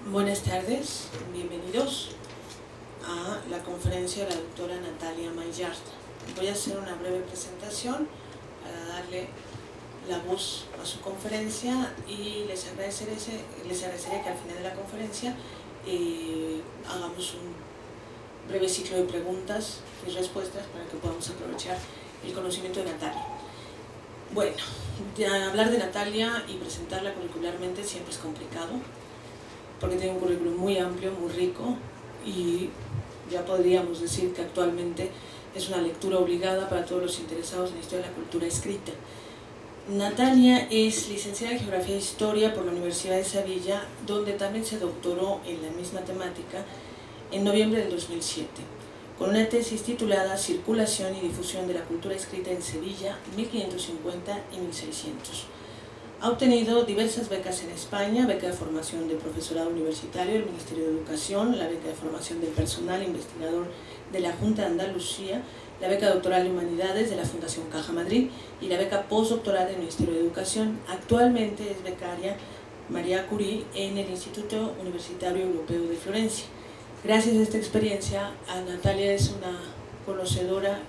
Buenas tardes, bienvenidos a la conferencia de la doctora Natalia Mayarta. Voy a hacer una breve presentación para darle la voz a su conferencia y les agradeceré que al final de la conferencia hagamos un breve ciclo de preguntas y respuestas para que podamos aprovechar el conocimiento de Natalia. Bueno, hablar de Natalia y presentarla curricularmente siempre es complicado, porque tiene un currículum muy amplio, muy rico, y ya podríamos decir que actualmente es una lectura obligada para todos los interesados en la historia de la cultura escrita. Natalia es licenciada en Geografía e Historia por la Universidad de Sevilla, donde también se doctoró en la misma temática en noviembre del 2007, con una tesis titulada Circulación y difusión de la cultura escrita en Sevilla, 1550 y 1600. Ha obtenido diversas becas en España: beca de formación de profesorado universitario del Ministerio de Educación, la beca de formación del personal investigador de la Junta de Andalucía, la beca doctoral de Humanidades de la Fundación Caja Madrid y la beca postdoctoral del Ministerio de Educación. Actualmente es becaria María Curie en el Instituto Universitario Europeo de Florencia. Gracias a esta experiencia, Natalia es una conocedora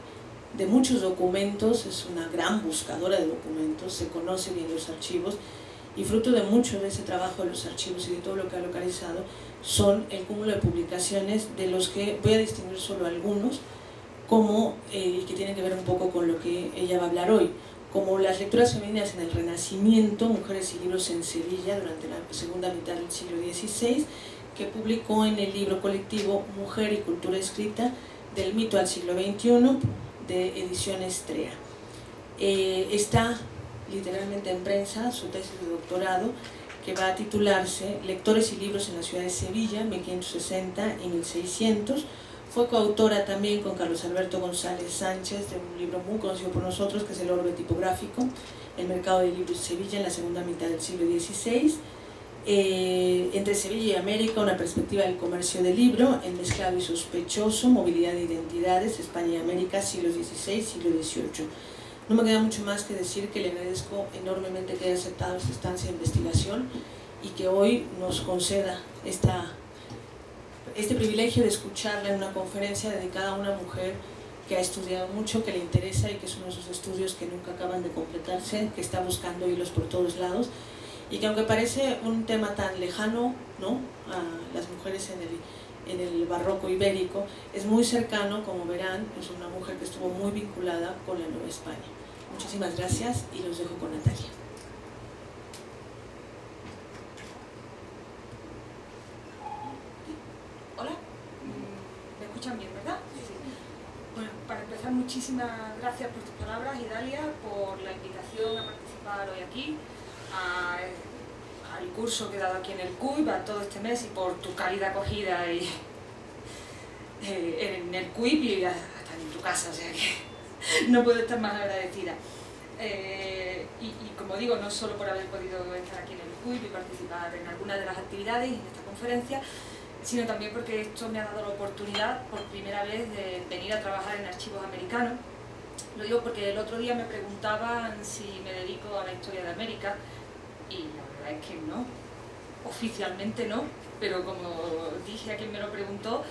de muchos documentos, es una gran buscadora de documentos, se conoce bien los archivos, y fruto de mucho de ese trabajo de los archivos y de todo lo que ha localizado son el cúmulo de publicaciones, de los que voy a distinguir solo algunos, como que tienen que ver un poco con lo que ella va a hablar hoy, como Las lecturas femeninas en el Renacimiento, mujeres y libros en Sevilla durante la segunda mitad del siglo XVI, que publicó en el libro colectivo Mujer y cultura escrita, del mito al siglo XXI, de Ediciones Trea. Está literalmente en prensa su tesis de doctorado, que va a titularse Lectores y libros en la ciudad de Sevilla, 1560 y 1600. Fue coautora también con Carlos Alberto González Sánchez de un libro muy conocido por nosotros, que es El orbe tipográfico, el mercado de libros de Sevilla en la segunda mitad del siglo XVI. Entre Sevilla y América, una perspectiva del comercio del libro, El mezclado y sospechoso, movilidad de identidades, España y América, siglos XVI, siglo XVIII. No me queda mucho más que decir que le agradezco enormemente que haya aceptado esta estancia de investigación y que hoy nos conceda este privilegio de escucharla en una conferencia dedicada a una mujer que ha estudiado mucho, que le interesa y que es uno de esos estudios que nunca acaban de completarse, que está buscando hilos por todos lados, y que aunque parece un tema tan lejano, ¿no?, a las mujeres en el barroco ibérico, es muy cercano, como verán. Es una mujer que estuvo muy vinculada con la Nueva España. Muchísimas gracias y los dejo con Natalia. Hola, ¿me escuchan bien, verdad? Sí. Bueno, para empezar, muchísimas gracias por tus palabras, Idalia, por la invitación a participar hoy aquí, al curso que he dado aquí en el CUIP, a todo este mes, y por tu cálida acogida en el CUIP y hasta en tu casa, o sea que no puedo estar más agradecida. Y como digo, no solo por haber podido estar aquí en el CUIP y participar en algunas de las actividades y en esta conferencia, sino también porque esto me ha dado la oportunidad por primera vez de venir a trabajar en archivos americanos. Lo digo porque el otro día me preguntaban si me dedico a la historia de América, y la verdad es que no, oficialmente no, pero como dije a quien me lo preguntó,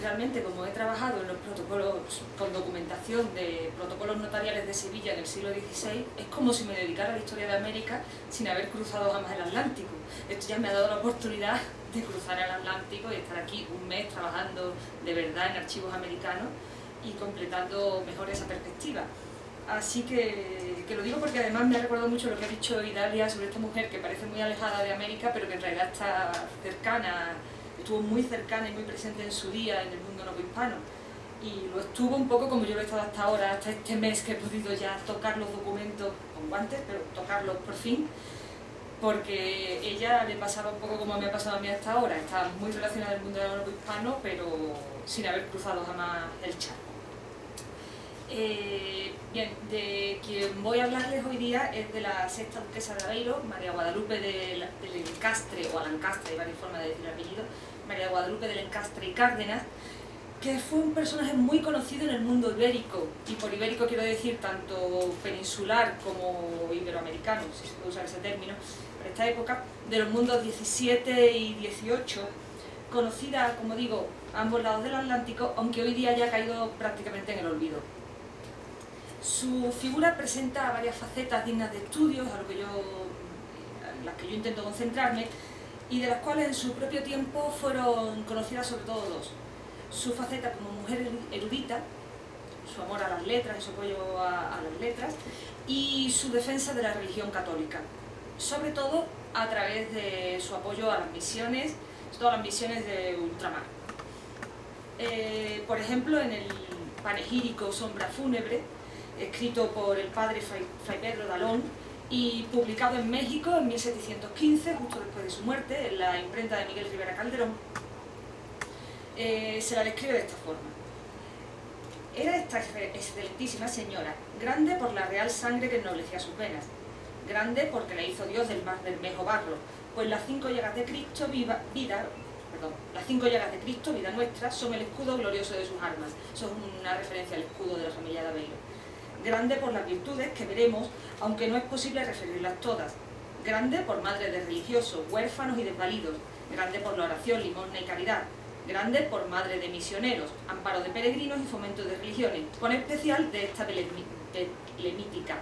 realmente como he trabajado en los protocolos con documentación de protocolos notariales de Sevilla en el siglo XVI, es como si me dedicara a la historia de América sin haber cruzado jamás el Atlántico. Esto ya me ha dado la oportunidad de cruzar el Atlántico y estar aquí un mes trabajando de verdad en archivos americanos y completando mejor esa perspectiva. Así que lo digo porque además me ha recordado mucho lo que ha dicho Idalia sobre esta mujer que parece muy alejada de América, pero que en realidad está cercana, estuvo muy cercana y muy presente en su día en el mundo novohispano. Y lo estuvo un poco como yo lo he estado hasta ahora, hasta este mes que he podido ya tocar los documentos con guantes, pero tocarlos por fin, porque ella le pasaba un poco como me ha pasado a mí hasta ahora, está muy relacionada al mundo novohispano, pero sin haber cruzado jamás el charco. Bien, de quien voy a hablarles hoy día es de la sexta duquesa de Aveiro, María Guadalupe del Encastre, o Alancastre, hay varias formas de decir el apellido, María Guadalupe del Encastre y Cárdenas, que fue un personaje muy conocido en el mundo ibérico, y por ibérico quiero decir tanto peninsular como iberoamericano, si se puede usar ese término, de esta época, de los mundos 17 y 18, conocida, como digo, a ambos lados del Atlántico, aunque hoy día ya ha caído prácticamente en el olvido. Su figura presenta varias facetas dignas de estudios, en las que yo intento concentrarme, y de las cuales en su propio tiempo fueron conocidas sobre todo dos. Su faceta como mujer erudita, su amor a las letras y su apoyo a las letras, y su defensa de la religión católica, sobre todo a través de su apoyo a las misiones, todas las misiones de ultramar. Por ejemplo, en el panegírico Sombra Fúnebre, escrito por el padre Fray Pedro de Alón y publicado en México en 1715, justo después de su muerte, en la imprenta de Miguel Rivera Calderón, se la describe de esta forma. Era esta excelentísima señora, grande por la real sangre que ennoblecía sus venas, grande porque la hizo Dios del más bermejo barro, pues las 5 llagas de Cristo, vida nuestra, son el escudo glorioso de sus armas. Eso es una referencia al escudo de la familia de Aveiro. Grande por las virtudes que veremos, aunque no es posible referirlas todas. Grande por madre de religiosos, huérfanos y desvalidos. Grande por la oración, limosna y caridad. Grande por madre de misioneros, amparo de peregrinos y fomento de religiones, con especial de esta belemítica.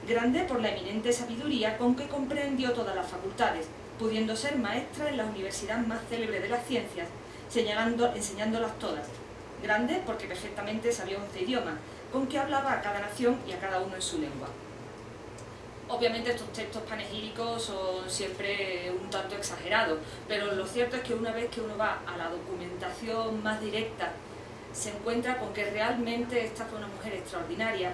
Grande por la eminente sabiduría con que comprendió todas las facultades, pudiendo ser maestra en la universidad más célebre de las ciencias, enseñándolas todas. Grande porque perfectamente sabía 11 idiomas, con que hablaba a cada nación y a cada uno en su lengua. Obviamente estos textos panegíricos son siempre un tanto exagerados, pero lo cierto es que una vez que uno va a la documentación más directa, se encuentra con que realmente esta fue una mujer extraordinaria.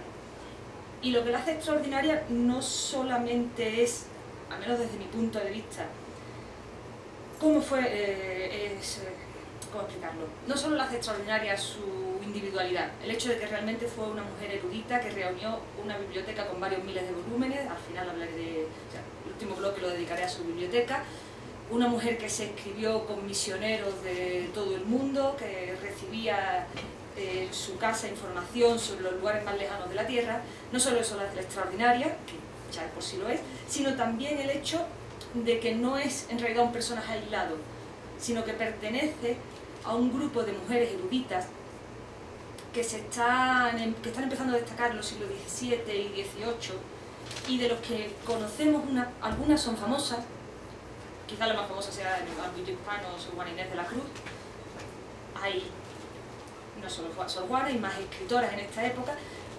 Y lo que la hace extraordinaria no solamente es, al menos desde mi punto de vista, ¿cómo explicarlo? No solo la hace extraordinaria su individualidad, el hecho de que realmente fue una mujer erudita que reunió una biblioteca con varios miles de volúmenes, al final hablaré el último bloque lo dedicaré a su biblioteca, una mujer que se escribió con misioneros de todo el mundo, que recibía en su casa información sobre los lugares más lejanos de la Tierra. No solo eso la hace extraordinaria, que ya por sí lo es, sino también el hecho de que no es en realidad un personaje aislado, sino que pertenece a un grupo de mujeres eruditas que están empezando a destacar en los siglos XVII y XVIII, y de los que conocemos, algunas son famosas, quizá la más famosa sea en el ámbito hispano, Sor Juana Inés de la Cruz. Hay no solo Sor Juana, hay más escritoras en esta época,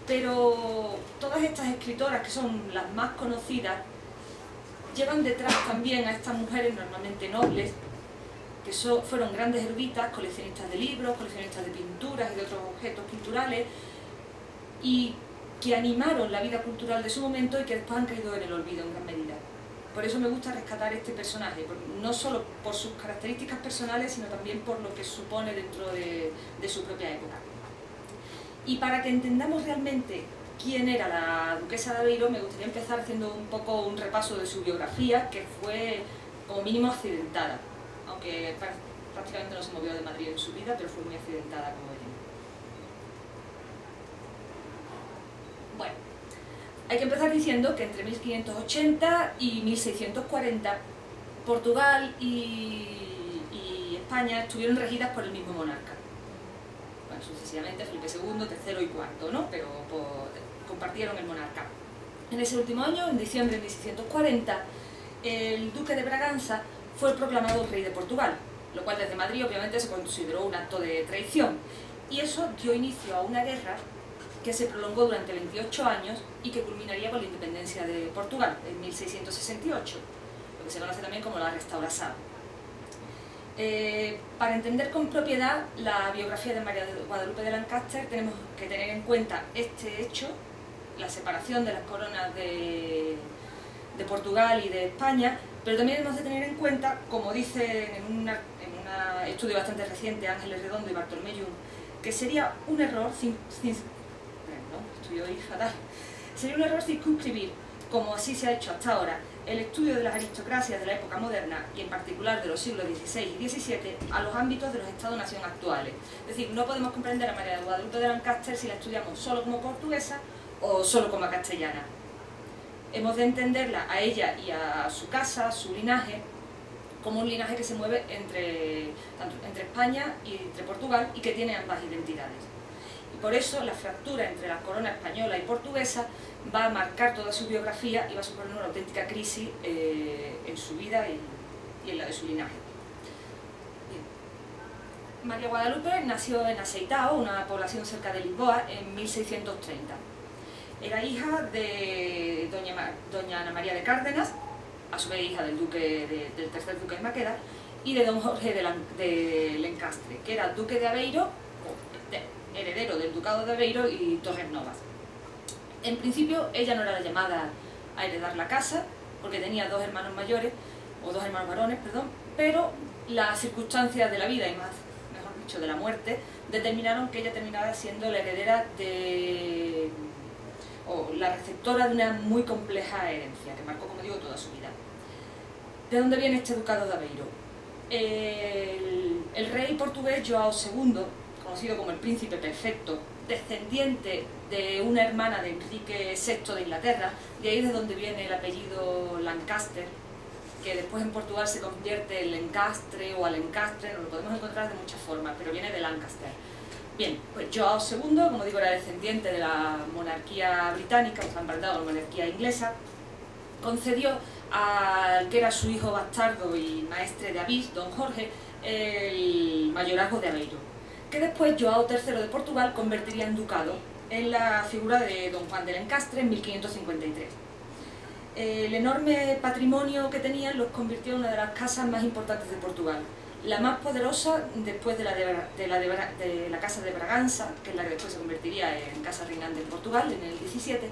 pero todas estas escritoras, que son las más conocidas, llevan detrás también a estas mujeres normalmente nobles, que fueron grandes eruditas, coleccionistas de libros, coleccionistas de pinturas y de otros objetos culturales, y que animaron la vida cultural de su momento y que después han caído en el olvido en gran medida. Por eso me gusta rescatar este personaje, no solo por sus características personales, sino también por lo que supone dentro de su propia época. Y para que entendamos realmente quién era la duquesa de Aveiro, me gustaría empezar haciendo un poco un repaso de su biografía, que fue como mínimo accidentada, aunque prácticamente no se movió de Madrid en su vida, pero fue muy accidentada como ella. Bueno, hay que empezar diciendo que entre 1580 y 1640 Portugal y España estuvieron regidas por el mismo monarca. Bueno, sucesivamente Felipe II, III y IV, ¿no? Pero compartieron el monarca. En ese último año, en diciembre de 1640, el duque de Braganza fue proclamado rey de Portugal, lo cual desde Madrid obviamente se consideró un acto de traición, y eso dio inicio a una guerra que se prolongó durante 28 años y que culminaría con la independencia de Portugal en 1668, lo que se conoce también como la Restauração. Para entender con propiedad la biografía de María de Guadalupe de Lancaster tenemos que tener en cuenta este hecho, la separación de las coronas de Portugal y de España, pero también hemos de tener en cuenta, como dice en un estudio bastante reciente Ángeles Redondo y Bartolomé Jung, que sería un error sería un error circunscribir, como así se ha hecho hasta ahora, el estudio de las aristocracias de la época moderna, y en particular de los siglos XVI y XVII, a los ámbitos de los estados-nación actuales. Es decir, no podemos comprender a María de Guadalupe de Lancaster si la estudiamos solo como portuguesa o solo como castellana. hemos de entenderla a ella y a su casa, a su linaje, como un linaje que se mueve tanto entre España y entre Portugal y que tiene ambas identidades. Y por eso la fractura entre la corona española y portuguesa va a marcar toda su biografía y va a suponer una auténtica crisis en su vida y en la de su linaje. Bien. María Guadalupe nació en Aceitao, una población cerca de Lisboa, en 1630. Era hija de doña Ana María de Cárdenas, a su vez hija del tercer duque de Maqueda, y de don Jorge de Lencastre, que era duque de Aveiro, heredero del ducado de Aveiro y Torres Novas. En principio ella no era la llamada a heredar la casa, porque tenía dos hermanos mayores, o dos hermanos varones, perdón, pero las circunstancias de la vida, y mejor dicho, de la muerte, determinaron que ella terminara siendo la heredera o la receptora de una muy compleja herencia, que marcó, como digo, toda su vida. ¿De dónde viene este ducado de Aveiro? El rey portugués João II, conocido como el príncipe perfecto, descendiente de una hermana de Enrique VI de Inglaterra, de ahí es de donde viene el apellido Lancaster, que después en Portugal se convierte en Lencastre o Alencastre, nos lo podemos encontrar de muchas formas, pero viene de Lancaster. Bien, pues João II, como digo, era descendiente de la monarquía británica, o sea, en verdad, la monarquía inglesa, concedió al que era su hijo bastardo y maestre de Avís, don Jorge, el mayorazgo de Aveiro, que después João III de Portugal convertiría en ducado en la figura de don Juan de Lencastre en 1553. El enorme patrimonio que tenían los convirtió en una de las casas más importantes de Portugal, la más poderosa después de la Casa de Braganza, que es la que después se convertiría en Casa Reinante en Portugal en el 17,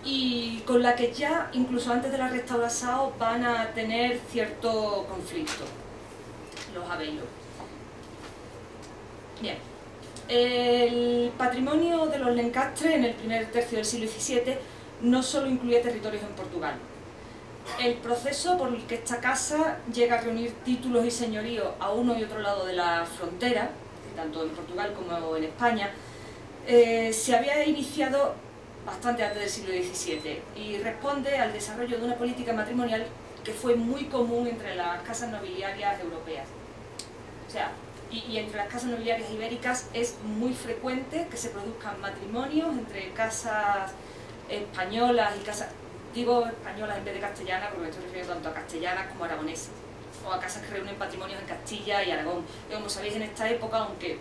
y con la que ya, incluso antes de la restauración, van a tener cierto conflicto, los Aveiro. Bien, el patrimonio de los Lencastre en el primer tercio del siglo XVII no solo incluía territorios en Portugal. El proceso por el que esta casa llega a reunir títulos y señoríos a uno y otro lado de la frontera, tanto en Portugal como en España, se había iniciado bastante antes del siglo XVII y responde al desarrollo de una política matrimonial que fue muy común entre las casas nobiliarias europeas. O sea, y entre las casas nobiliarias ibéricas es muy frecuente que se produzcan matrimonios entre casas españolas y casas, digo españolas en vez de castellanas porque me estoy refiriendo tanto a castellanas como a aragonesas, o a casas que reúnen patrimonios en Castilla y Aragón. Y como sabéis, en esta época, aunque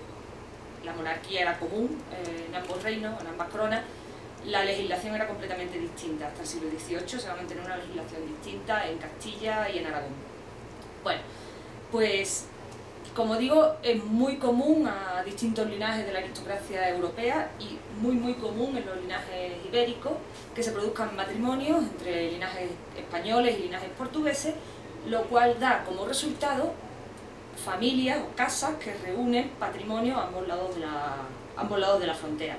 la monarquía era común en ambos reinos, en ambas coronas, la legislación era completamente distinta. Hasta el siglo XVIII se va a mantener una legislación distinta en Castilla y en Aragón. Bueno, pues como digo, es muy común a distintos linajes de la aristocracia europea y muy común en los linajes ibéricos que se produzcan matrimonios entre linajes españoles y linajes portugueses, lo cual da como resultado familias o casas que reúnen patrimonio a ambos lados de la frontera.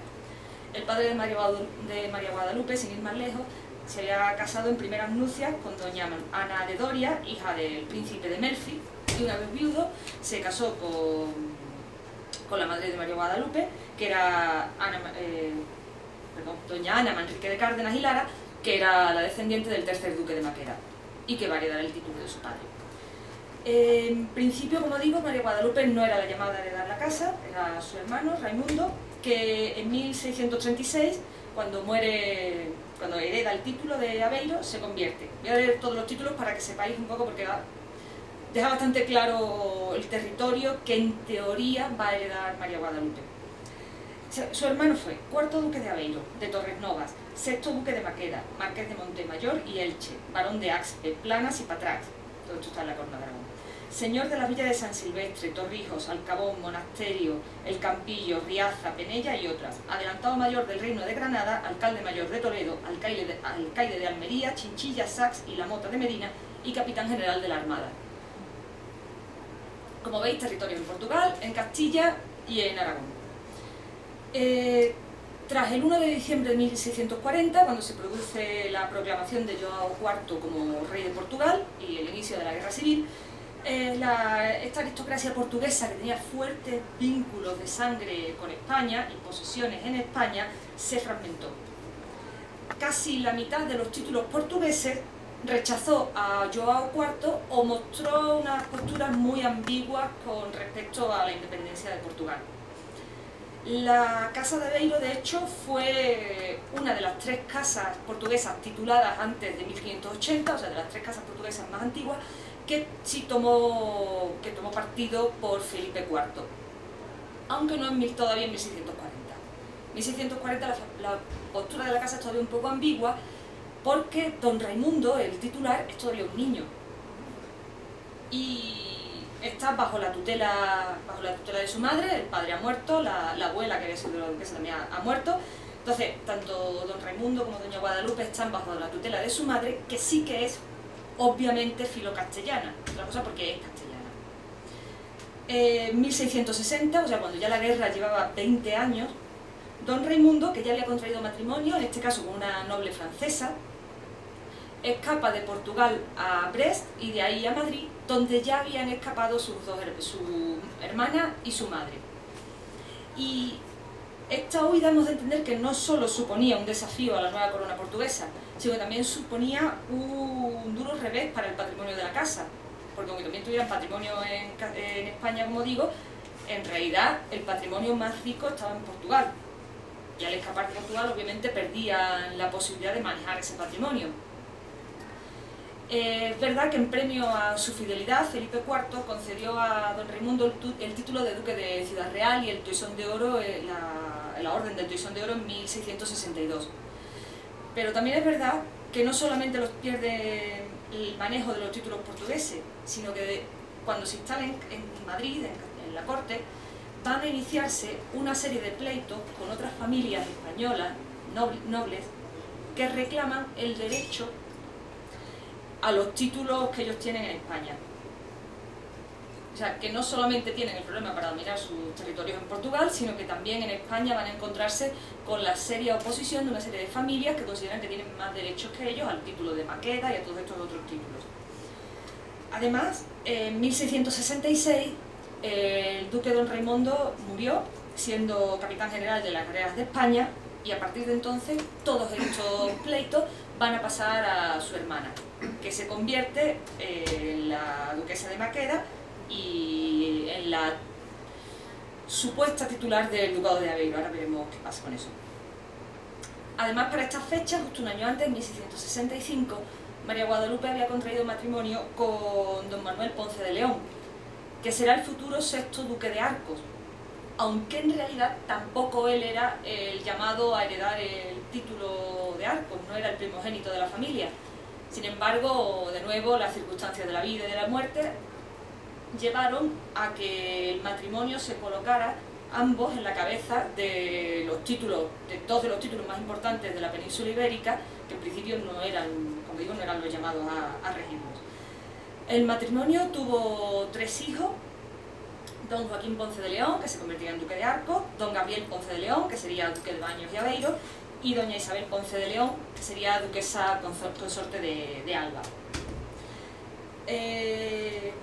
El padre de María Guadalupe, sin ir más lejos, se había casado en primeras nupcias con doña Ana de Doria, hija del príncipe de Melfi, y una vez viudo se casó con la madre de María Guadalupe, que era doña Ana Manrique de Cárdenas y Lara, que era la descendiente del tercer duque de Maqueda, y que va a heredar el título de su padre. En principio, como digo, María Guadalupe no era la llamada a heredar la casa, era su hermano, Raimundo, que en 1636, cuando hereda el título de Aveiro, se convierte. Voy a leer todos los títulos para que sepáis un poco, porque deja bastante claro el territorio que en teoría va a heredar María Guadalupe. Su hermano fue cuarto duque de Aveiro, de Torres Novas, sexto duque de Maqueda, marqués de Montemayor y Elche, barón de Axpe, Planas y Patrax, todo esto está en la Corona de Aragón, señor de la villa de San Silvestre, Torrijos, Alcabón, Monasterio, El Campillo, Riaza, Penella y otras, adelantado mayor del Reino de Granada, alcalde mayor de Toledo, alcaide de Almería, Chinchilla, Sax y La Mota de Medina y capitán general de la Armada. Como veis, territorio en Portugal, en Castilla y en Aragón. Tras el 1 de diciembre de 1640, cuando se produce la proclamación de João IV como rey de Portugal y el inicio de la Guerra Civil, esta aristocracia portuguesa, que tenía fuertes vínculos de sangre con España y posesiones en España, se fragmentó. casi la mitad de los títulos portugueses, rechazó a João IV o mostró unas posturas muy ambiguas con respecto a la independencia de Portugal. La Casa de Aveiro, de hecho, fue una de las 3 casas portuguesas tituladas antes de 1580, o sea, de las 3 casas portuguesas más antiguas, que sí tomó partido por Felipe IV, aunque no todavía en 1640. En 1640 la postura de la casa es todavía un poco ambigua, porque don Raimundo, el titular, es todavía un niño y está bajo la tutela de su madre. El padre ha muerto, la abuela, que había sido la duquesa, también ha muerto. Entonces, tanto don Raimundo como doña Guadalupe están bajo la tutela de su madre, que sí que es obviamente filocastellana, otra cosa porque es castellana. En 1660, o sea, cuando ya la guerra llevaba 20 años, don Raimundo, que ya había contraído matrimonio, en este caso con una noble francesa, escapa de Portugal a Brest y de ahí a Madrid, donde ya habían escapado su hermana y su madre. Y esta huida hemos de entender que no solo suponía un desafío a la nueva corona portuguesa, sino que también suponía un duro revés para el patrimonio de la casa, porque aunque también tuvieran patrimonio en España, como digo, en realidad el patrimonio más rico estaba en Portugal, y al escapar de Portugal obviamente perdían la posibilidad de manejar ese patrimonio. Es verdad que en premio a su fidelidad, Felipe IV concedió a don Raimundo el título de duque de Ciudad Real y el toisón de oro, la orden del toisón de oro en 1662. Pero también es verdad que no solamente los pierde el manejo de los títulos portugueses, sino que cuando se instalen en Madrid, en la corte, van a iniciarse una serie de pleitos con otras familias españolas, nobles, que reclaman el derecho a los títulos que ellos tienen en España. O sea, que no solamente tienen el problema para dominar sus territorios en Portugal, sino que también en España van a encontrarse con la seria oposición de una serie de familias que consideran que tienen más derechos que ellos al título de Maqueda y a todos estos otros títulos. Además, en 1666, el duque don Raimundo murió siendo capitán general de las galeras de España, y a partir de entonces todos estos pleitos van a pasar a su hermana, que se convierte en la duquesa de Maqueda y en la supuesta titular del ducado de Aveiro. Ahora veremos qué pasa con eso. Además, para estas fechas, justo un año antes, en 1665, María Guadalupe había contraído matrimonio con don Manuel Ponce de León, que será el futuro 6º duque de Arcos, aunque en realidad tampoco él era el llamado a heredar el título de Arcos, no era el primogénito de la familia. Sin embargo, de nuevo, las circunstancias de la vida y de la muerte llevaron a que el matrimonio se colocara ambos en la cabeza de los títulos, de 2 de los títulos más importantes de la península ibérica, que en principio no eran, como digo, no eran los llamados a regirlos. El matrimonio tuvo 3 hijos: don Joaquín Ponce de León, que se convertiría en duque de Arcos; don Gabriel Ponce de León, que sería duque de Baños y Aveiro; y doña Isabel Ponce de León, que sería duquesa consorte de Alba.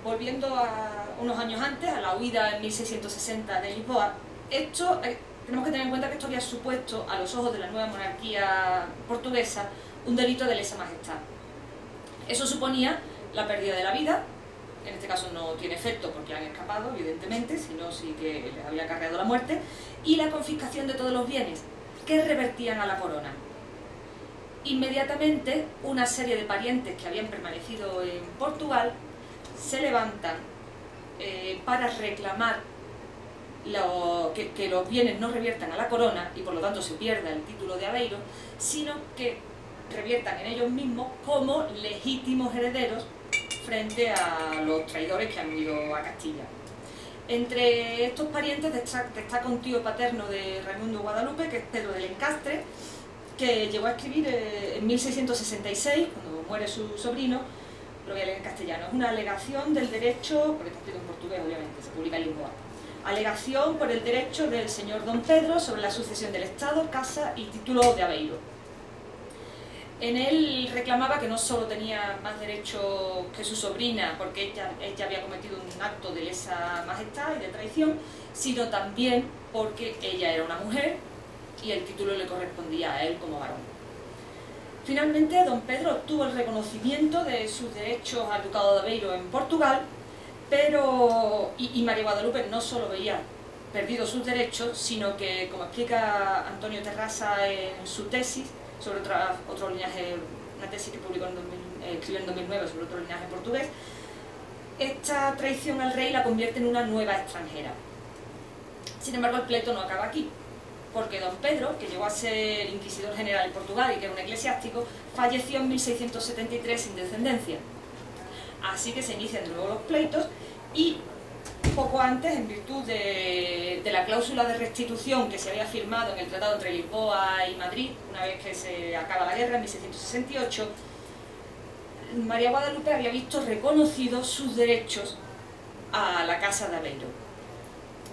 Volviendo a unos años antes, a la huida en 1660 de Lisboa, tenemos que tener en cuenta que esto había supuesto a los ojos de la nueva monarquía portuguesa un delito de lesa majestad. Eso suponía la pérdida de la vida. En este caso no tiene efecto porque han escapado, evidentemente, sino sí que les había acarreado la muerte, y la confiscación de todos los bienes que revertían a la corona. Inmediatamente, una serie de parientes que habían permanecido en Portugal se levantan para reclamar que los bienes no reviertan a la corona y por lo tanto se pierda el título de Aveiro, sino que reviertan en ellos mismos como legítimos herederos frente a los traidores que han huido a Castilla. Entre estos parientes destaca un tío paterno de Raimundo Guadalupe, que es Pedro del Encastre, que llegó a escribir en 1666, cuando muere su sobrino. Lo voy a leer en castellano. Es una alegación del derecho, porque está escrito en portugués obviamente, se publica en Lisboa. Alegación por el derecho del señor don Pedro sobre la sucesión del Estado, casa y título de Aveiro. En él reclamaba que no solo tenía más derecho que su sobrina, porque ella había cometido un acto de lesa majestad y de traición, sino también porque ella era una mujer y el título le correspondía a él como varón. Finalmente, don Pedro obtuvo el reconocimiento de sus derechos al Ducado de Aveiro en Portugal, y María Guadalupe no solo veía perdido sus derechos, sino que, como explica Antonio Terrasa en su tesis sobre otro linaje, una tesis que publicó escribió en 2009 sobre otro linaje portugués, esta traición al rey la convierte en una nueva extranjera. Sin embargo, el pleito no acaba aquí, porque don Pedro, que llegó a ser inquisidor general en Portugal y que era un eclesiástico, falleció en 1673 sin descendencia. Así que se inician de nuevo los pleitos y poco antes, en virtud de la cláusula de restitución que se había firmado en el tratado entre Lisboa y Madrid, una vez que se acaba la guerra en 1668, María Guadalupe había visto reconocidos sus derechos a la Casa de Aveiro.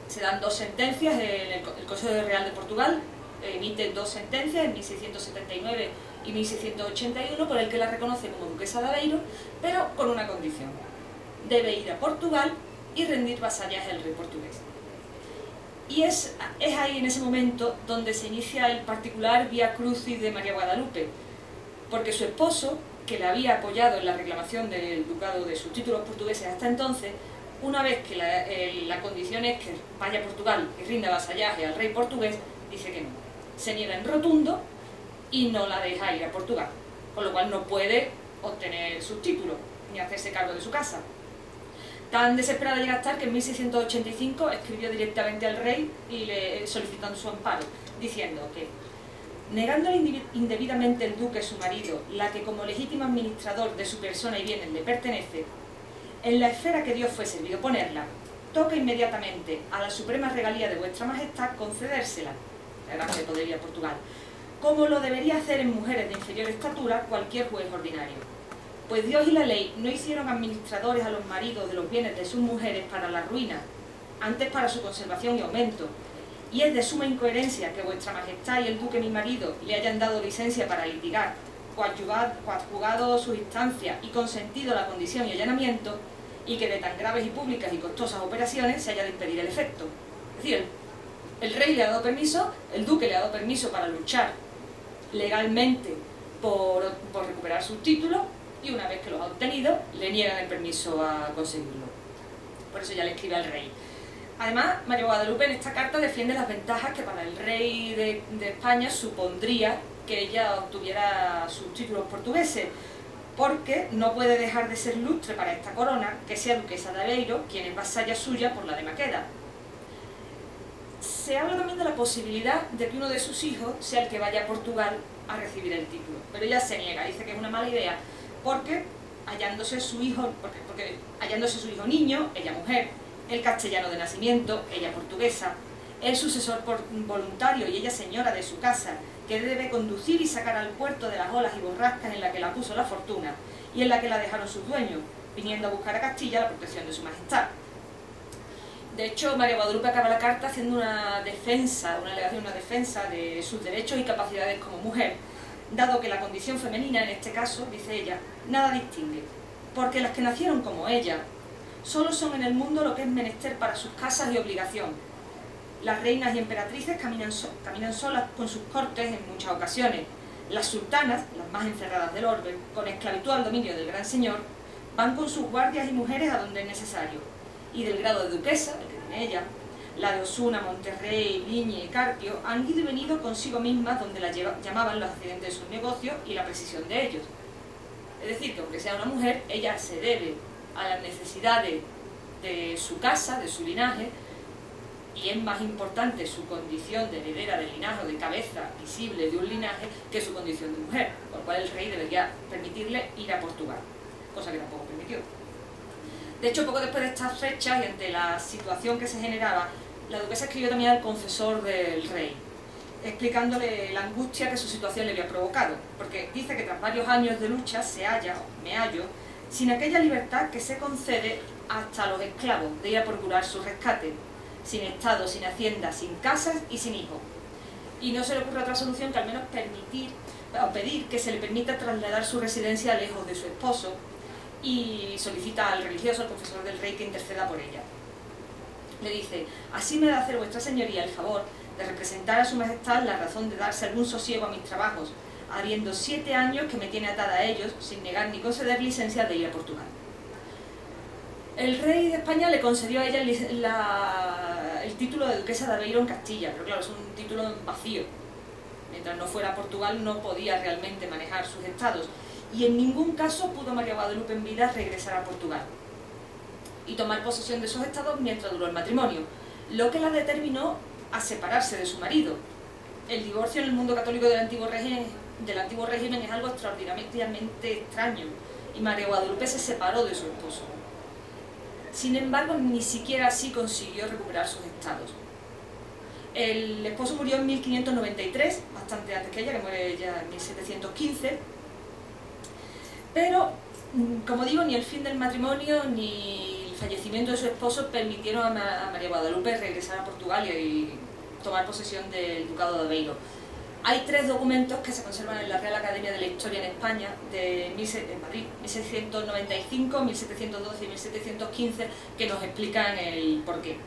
Se dan dos sentencias, el Consejo Real de Portugal emite dos sentencias en 1679 y 1681 por el que la reconoce como duquesa de Aveiro, pero con una condición: debe ir a Portugal y rendir vasallaje al rey portugués. Y es ahí, en ese momento, donde se inicia el particular vía crucis de María Guadalupe, porque su esposo, que la había apoyado en la reclamación del ducado de sus títulos portugueses hasta entonces, una vez que la condición es que vaya a Portugal y rinda vasallaje al rey portugués, dice que no. Se niega en rotundo y no la deja ir a Portugal, con lo cual no puede obtener sus títulos ni hacerse cargo de su casa. Tan desesperada llega a estar que en 1685 escribió directamente al rey solicitando su amparo, diciendo que, negándole indebidamente el duque su marido la que como legítimo administrador de su persona y bienes le pertenece, en la esfera que Dios fue servido ponerla, toca inmediatamente a la suprema regalía de vuestra majestad concedérsela, la grande podería de Portugal, como lo debería hacer en mujeres de inferior estatura cualquier juez ordinario. Pues Dios y la ley no hicieron administradores a los maridos de los bienes de sus mujeres para la ruina, antes para su conservación y aumento, y es de suma incoherencia que vuestra majestad y el duque mi marido le hayan dado licencia para litigar, coadjugado sus instancias y consentido la condición y allanamiento, y que de tan graves y públicas y costosas operaciones se haya de impedir el efecto. Es decir, el rey le ha dado permiso, el duque le ha dado permiso para luchar legalmente por recuperar sus títulos, y una vez que los ha obtenido, le niegan el permiso a conseguirlo. Por eso ya le escribe al rey. Además, María Guadalupe en esta carta defiende las ventajas que para el rey de España supondría que ella obtuviera sus títulos portugueses, porque no puede dejar de ser lustre para esta corona que sea duquesa de Aveiro, quien es vasalla suya por la de Maqueda. Se habla también de la posibilidad de que uno de sus hijos sea el que vaya a Portugal a recibir el título, pero ella se niega, dice que es una mala idea, porque hallándose su hijo niño, ella mujer, el castellano de nacimiento, ella portuguesa, el sucesor voluntario y ella señora de su casa, que debe conducir y sacar al puerto de las olas y borrascas en la que la puso la fortuna y en la que la dejaron sus dueños, viniendo a buscar a Castilla la protección de su majestad. De hecho, María Guadalupe acaba la carta haciendo una defensa de sus derechos y capacidades como mujer, dado que la condición femenina, en este caso, dice ella, nada distingue, porque las que nacieron como ella, solo son en el mundo lo que es menester para sus casas y obligación. Las reinas y emperatrices caminan solas con sus cortes en muchas ocasiones. Las sultanas, las más encerradas del orbe, con esclavitud al dominio del gran señor, van con sus guardias y mujeres a donde es necesario. Y del grado de duquesa, el que tiene ella, la de Osuna, Monterrey, Liñe y Carpio, han ido y venido consigo mismas donde la llamaban los accidentes de sus negocios y la precisión de ellos. Es decir, que aunque sea una mujer, ella se debe a las necesidades de su casa, de su linaje, y es más importante su condición de heredera del linaje o de cabeza visible de un linaje que su condición de mujer, por lo cual el rey debería permitirle ir a Portugal, cosa que tampoco permitió. De hecho, poco después de estas fechas y ante la situación que se generaba, la duquesa escribió también al confesor del rey, explicándole la angustia que su situación le había provocado, porque dice que tras varios años de lucha me hallo, sin aquella libertad que se concede hasta a los esclavos de ir a procurar su rescate, sin estado, sin hacienda, sin casas y sin hijos. Y no se le ocurre otra solución que al menos pedir que se le permita trasladar su residencia lejos de su esposo, y solicita al religioso, al confesor del rey, que interceda por ella. Le dice: así me da hacer vuestra señoría el favor de representar a su majestad la razón de darse algún sosiego a mis trabajos, habiendo 7 años que me tiene atada a ellos, sin negar ni conceder licencia de ir a Portugal. El rey de España le concedió a ella el título de duquesa de Aveiro en Castilla, pero claro, es un título vacío. Mientras no fuera a Portugal no podía realmente manejar sus estados, y en ningún caso pudo María Guadalupe en vida regresar a Portugal y tomar posesión de sus estados mientras duró el matrimonio, lo que la determinó a separarse de su marido. El divorcio en el mundo católico del antiguo régimen es algo extraordinariamente extraño, y María Guadalupe se separó de su esposo. Sin embargo, ni siquiera así consiguió recuperar sus estados. El esposo murió en 1593, bastante antes que ella, que muere ya en 1715, pero, como digo, ni el fin del matrimonio ni el fallecimiento de su esposo permitieron a María Guadalupe regresar a Portugal y tomar posesión del Ducado de Aveiro. Hay 3 documentos que se conservan en la Real Academia de la Historia en España, en Madrid, 1695, 1712 y 1715, que nos explican el porqué.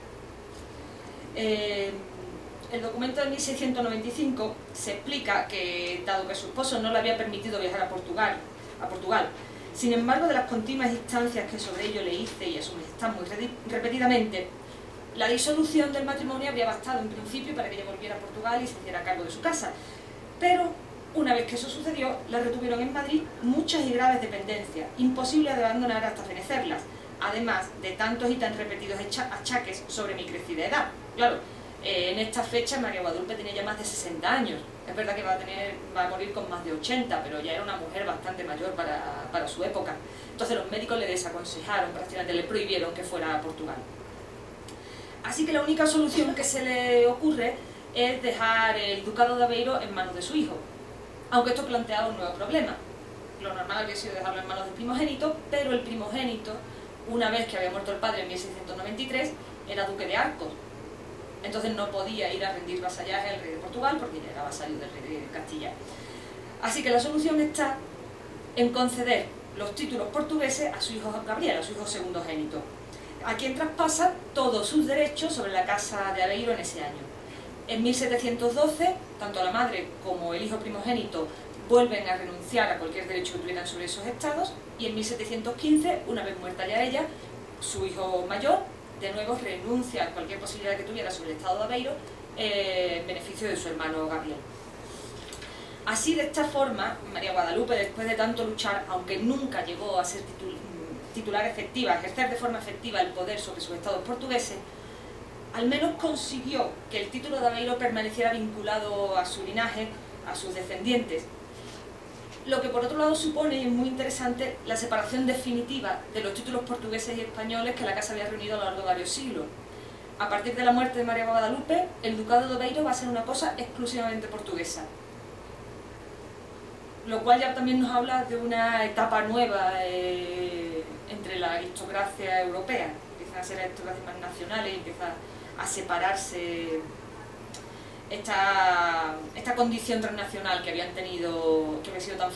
El documento de 1695 se explica que, dado que su esposo no le había permitido viajar a Portugal, sin embargo, de las continuas instancias que sobre ello le hice y a su majestad muy repetidamente, la disolución del matrimonio habría bastado en principio para que ella volviera a Portugal y se hiciera cargo de su casa. Pero, una vez que eso sucedió, la retuvieron en Madrid muchas y graves dependencias, imposible de abandonar hasta fenecerlas, además de tantos y tan repetidos achaques sobre mi crecida edad. Claro, en esta fecha María Guadalupe tenía ya más de 60 años. Es verdad que va a morir con más de 80, pero ya era una mujer bastante mayor para su época. Entonces los médicos le desaconsejaron, prácticamente le prohibieron que fuera a Portugal. Así que la única solución que se le ocurre es dejar el Ducado de Aveiro en manos de su hijo. Aunque esto planteaba un nuevo problema. Lo normal habría sido dejarlo en manos del primogénito, pero el primogénito, una vez que había muerto el padre en 1693, era duque de Arcos. Entonces no podía ir a rendir vasallaje al rey de Portugal porque ya era vasallo del rey de Castilla. Así que la solución está en conceder los títulos portugueses a su hijo Gabriel, a su hijo segundogénito, a quien traspasa todos sus derechos sobre la casa de Aveiro en ese año. En 1712, tanto la madre como el hijo primogénito vuelven a renunciar a cualquier derecho que tuvieran sobre esos estados, y en 1715, una vez muerta ya ella, su hijo mayor de nuevo renuncia a cualquier posibilidad que tuviera sobre el estado de Aveiro en beneficio de su hermano Gabriel. Así, de esta forma, María Guadalupe, después de tanto luchar, aunque nunca llegó a ser titular efectiva, a ejercer de forma efectiva el poder sobre sus estados portugueses, al menos consiguió que el título de Aveiro permaneciera vinculado a su linaje, a sus descendientes, lo que por otro lado supone, y es muy interesante, la separación definitiva de los títulos portugueses y españoles que la casa había reunido a lo largo de varios siglos. A partir de la muerte de María Guadalupe, el Ducado de Aveiro va a ser una cosa exclusivamente portuguesa, lo cual ya también nos habla de una etapa nueva entre la aristocracia europea. Empiezan a ser aristocracias más nacionales y empieza a separarse esta condición transnacional que habían tenido, que había sido tan